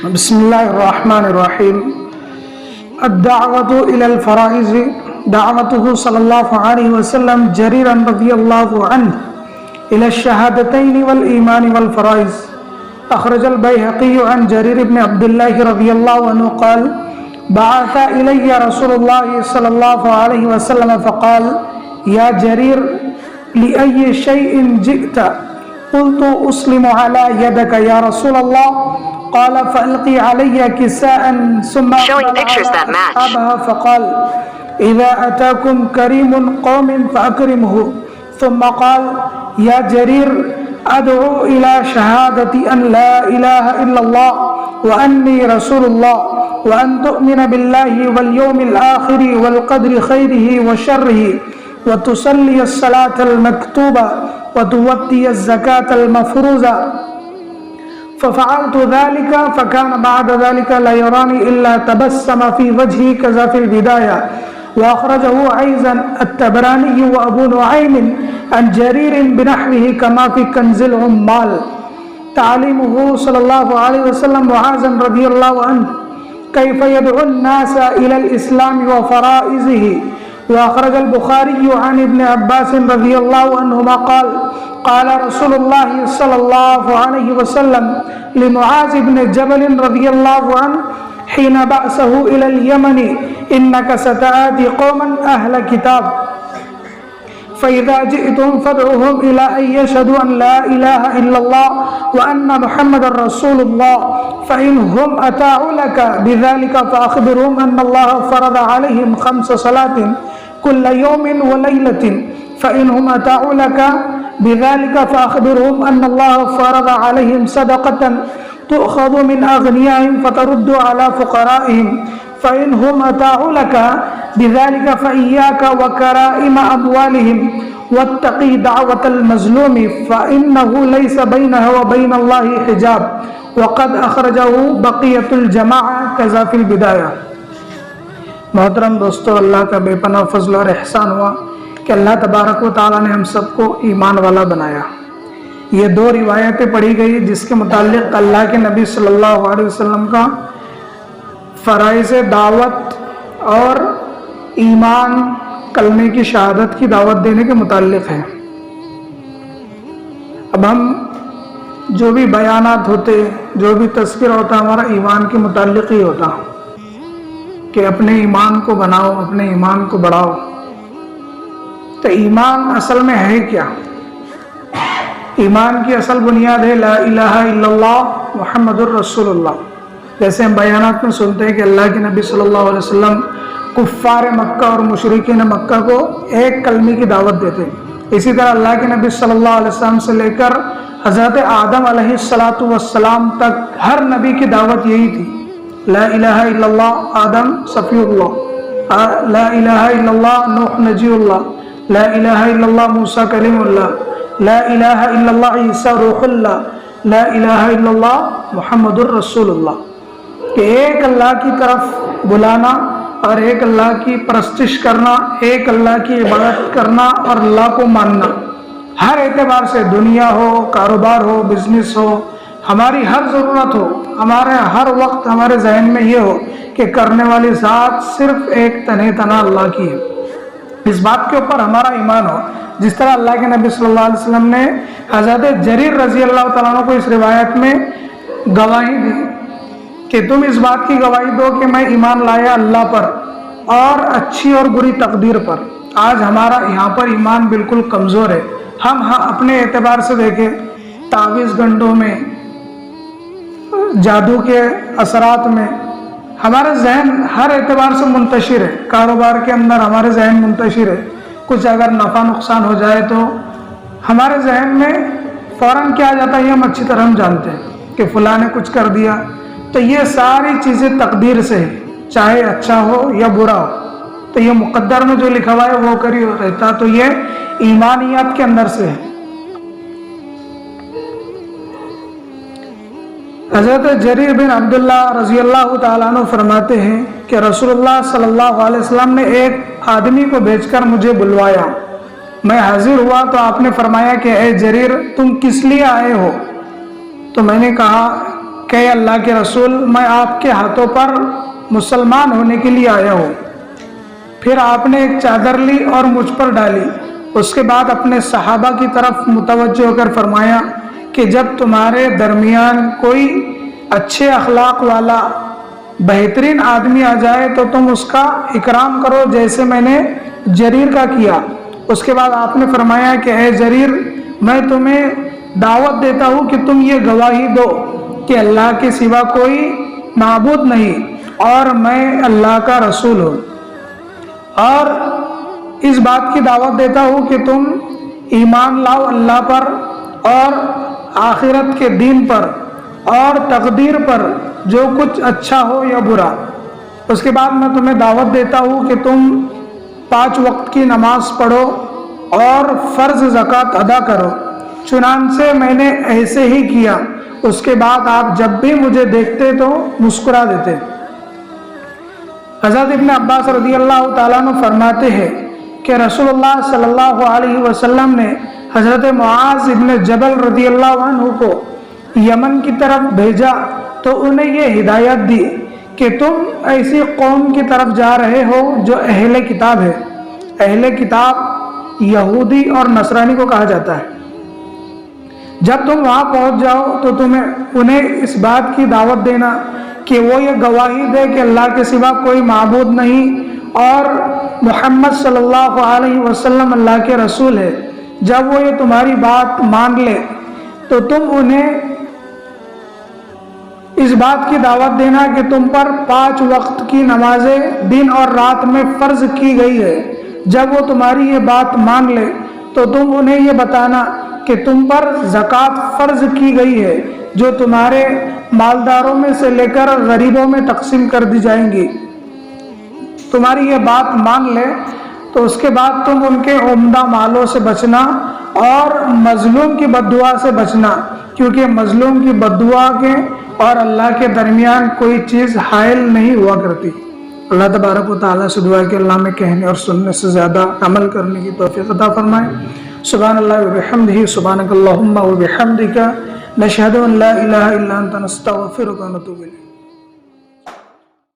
بسم الله الرحمن الرحيم. الدعوة إلى الفرائض دعوته صلى الله عليه وسلم جريرا رضي الله عنه إلى الشهادتين والإيمان والفرائض. أخرج البيهقي عن جرير بن عبد الله رضي الله عنه قال: بعث إلي رسول الله صلى الله عليه وسلم فقال: يا جرير لأي شيء جئت؟ قلت: أسلم على يدك يا رسول الله. قال: فألقي علي كساء ثم أصحابها فقال: إذا أتاكم كريم قوم فأكرمه. ثم قال: يا جرير أدعو إلى شهادة أن لا إله إلا الله وأني رسول الله وأن تؤمن بالله واليوم الآخر والقدر خيره وشره وتصلي الصلاة المكتوبة وتؤتي الزكاة المفروضة. ففعلت ذلك فكان بعد ذلك لا يراني إلا تبسم في وجهي كذا في البداية. وأخرجه أيضا الطبراني وأبو نعيم عن جرير بنحوه كما في كنز العمال. تعليمه صلى الله عليه وسلم معاذ رضي الله عنه كيف يدعو الناس إلى الإسلام وفرائضه. وأخرج البخاري عن ابن عباس رضي الله عنهما قال: قال رسول الله صلى الله عليه وسلم لمعاذ بن جبل رضي الله عنه حين بعثه إلى اليمن: إنك ستآتي قوما أهل كتاب، فإذا جئتم فادعوهم إلى أن يشهدوا أن لا إله إلا الله وأن محمد رسول الله، فإنهم أطاعوا لك بذلك فأخبرهم أن الله فرض عليهم 5 صلوات كل يوم وليلة، فإنهم أطاعوا لك بذلك فأخبرهم أن الله فرض عليهم صدقة تؤخذ من أغنيائهم فترد على فقرائهم، فإنهم أطاعوا لك بذلك فإياك وكرائم أموالهم واتقي دعوة المظلوم فإنه ليس بينها وبين الله حجاب. وقد أخرجه بقية الجماعة كذا في البداية. محترم دوستو، اللہ کا بے پناہ فضل اور احسان ہوا کہ اللہ تبارک و تعالیٰ نے ہم سب کو ایمان والا بنایا. یہ 2 روایتیں پڑھی گئی جس کے متعلق اللہ کے نبی صلی اللہ علیہ وسلم کا فرائض دعوت اور ایمان کلمے کی شہادت کی دعوت دینے کے متعلق ہے. اب ہم جو بھی بیانات ہوتے، جو بھی تذکرہ ہوتا، ہمارا ایمان کے متعلق ہی ہوتا کہ اپنے ایمان کو بناؤ، اپنے ایمان کو بڑھاؤ. تو ایمان اصل میں ہے کیا؟ ایمان کی اصل بنیاد ہے لا الہ الا اللہ محمد الرسول اللہ. جیسے ہم بیانات میں سنتے ہیں کہ اللہ کے نبی صلی اللہ علیہ وسلم کفار مکہ اور مشرکین مکہ کو ایک کلمے کی دعوت دیتے. اسی طرح اللہ کے نبی صلی اللہ علیہ وسلم سے لے کر حضرت آدم علیہ السلام تک ہر نبی کی دعوت یہی تھی: لا الہ الا اللہ آدم صفی اللہ، لا الہ الا اللہ نوح نجی اللہ، لا الہ الا اللہ موسیٰ کلیم اللہ، لا الہ الا اللہ عیسیٰ روح اللہ، لا الہ الا اللہ محمد الرسول اللہ. کہ ایک اللہ کی طرف بلانا اور ایک اللہ کی پرستش کرنا، ایک اللہ کی عبادت کرنا اور اللہ کو ماننا ہر اعتبار سے، دنیا ہو، کاروبار ہو، بزنس ہو، ہماری ہر ضرورت ہو، ہمارے ہر وقت ہمارے ذہن میں یہ ہو کہ کرنے والی ذات صرف ایک تنہا اللہ کی ہے. اس بات کے اوپر ہمارا ایمان ہو. جس طرح اللہ کے نبی صلی اللہ علیہ وسلم نے حضرت جریر رضی اللہ تعالیٰ عنہ کو اس روایت میں گواہی دی کہ تم اس بات کی گواہی دو کہ میں ایمان لایا اللہ پر اور اچھی اور بری تقدیر پر. آج ہمارا یہاں پر ایمان بالکل کمزور ہے. ہم اپنے اعتبار سے دیکھیں، تعویذ گنڈوں میں، جادو کے اثرات میں ہمارے ذہن ہر اعتبار سے منتشر ہے. کاروبار کے اندر ہمارے ذہن منتشر ہے. کچھ اگر نفع نقصان ہو جائے تو ہمارے ذہن میں فوراً کیا آ جاتا ہے، یہ ہم اچھی طرح ہم جانتے ہیں کہ فلاں نے کچھ کر دیا. تو یہ ساری چیزیں تقدیر سے ہے، چاہے اچھا ہو یا برا ہو. تو یہ مقدر میں جو لکھا ہوا ہے وہ کری رہتا. تو یہ ایمانیات کے اندر سے ہے. حضرت جریر بن عبداللہ رضی اللہ تعالیٰ عنہ فرماتے ہیں کہ رسول اللہ صلی اللہ علیہ وسلم نے ایک آدمی کو بھیج کر مجھے بلوایا. میں حاضر ہوا تو آپ نے فرمایا کہ اے جریر، تم کس لیے آئے ہو؟ تو میں نے کہا کہ اللہ کے رسول میں آپ کے ہاتھوں پر مسلمان ہونے کے لیے آیا ہوں۔ پھر آپ نے ایک چادر لی اور مجھ پر ڈالی۔ اس کے بعد اپنے صحابہ کی طرف متوجہ ہو کر فرمایا کہ جب تمہارے درمیان کوئی اچھے اخلاق والا بہترین آدمی آ جائے تو تم اس کا اکرام کرو جیسے میں نے جریر کا کیا۔ اس کے بعد آپ نے فرمایا کہ اے جریر، میں تمہیں دعوت دیتا ہوں کہ تم یہ گواہی دو کہ اللہ کے سوا کوئی معبود نہیں اور میں اللہ کا رسول ہوں، اور اس بات کی دعوت دیتا ہوں کہ تم ایمان لاؤ اللہ پر اور آخرت کے دین پر اور تقدیر پر، جو کچھ اچھا ہو یا برا۔ اس کے بعد میں تمہیں دعوت دیتا ہوں کہ تم 5 وقت کی نماز پڑھو اور فرض زکوٰۃ ادا کرو۔ چنانچہ میں نے ایسے ہی کیا۔ اس کے بعد آپ جب بھی مجھے دیکھتے تو مسکرا دیتے۔ حضرت ابن عباس رضی اللہ تعالیٰ عنہ فرماتے ہیں کہ رسول اللہ صلی اللہ علیہ وسلم نے حضرت معاذ ابن جبل رضی اللہ عنہ کو یمن کی طرف بھیجا تو انہیں یہ ہدایت دی کہ تم ایسی قوم کی طرف جا رہے ہو جو اہل کتاب ہے۔ اہل کتاب یہودی اور نصرانی کو کہا جاتا ہے۔ جب تم وہاں پہنچ جاؤ تو انہیں اس بات کی دعوت دینا کہ وہ یہ گواہی دے کہ اللہ کے سوا کوئی معبود نہیں اور محمد صلی اللہ علیہ وسلم اللہ کے رسول ہے۔ جب وہ یہ تمہاری بات مان لے تو تم انہیں اس بات کی دعوت دینا کہ تم پر 5 وقت کی نمازیں دن اور رات میں فرض کی گئی ہے۔ جب وہ تمہاری یہ بات مان لے تو تم انہیں یہ بتانا کہ تم پر زکوٰۃ فرض کی گئی ہے، جو تمہارے مالداروں میں سے لے کر غریبوں میں تقسیم کر دی جائیں گی۔ تمہاری یہ بات مان لے تو اس کے بعد تم ان کے عمدہ مالوں سے بچنا اور مظلوم کی بد دعا سے بچنا، کیونکہ مظلوم کی بد دعا کے اور اللہ کے درمیان کوئی چیز حائل نہیں ہوا کرتی۔ اللہ تبارک و تعالیٰ سے دعا ہے کہ اللہ میں کہنے اور سننے سے زیادہ عمل کرنے کی توفیق عطا فرمائے۔ سبحان اللہ و بحمدہ، سبحانک اللہم و بحمدک، نشہد ان لا الہ الا انت، نستغفرک و نتوب الیک۔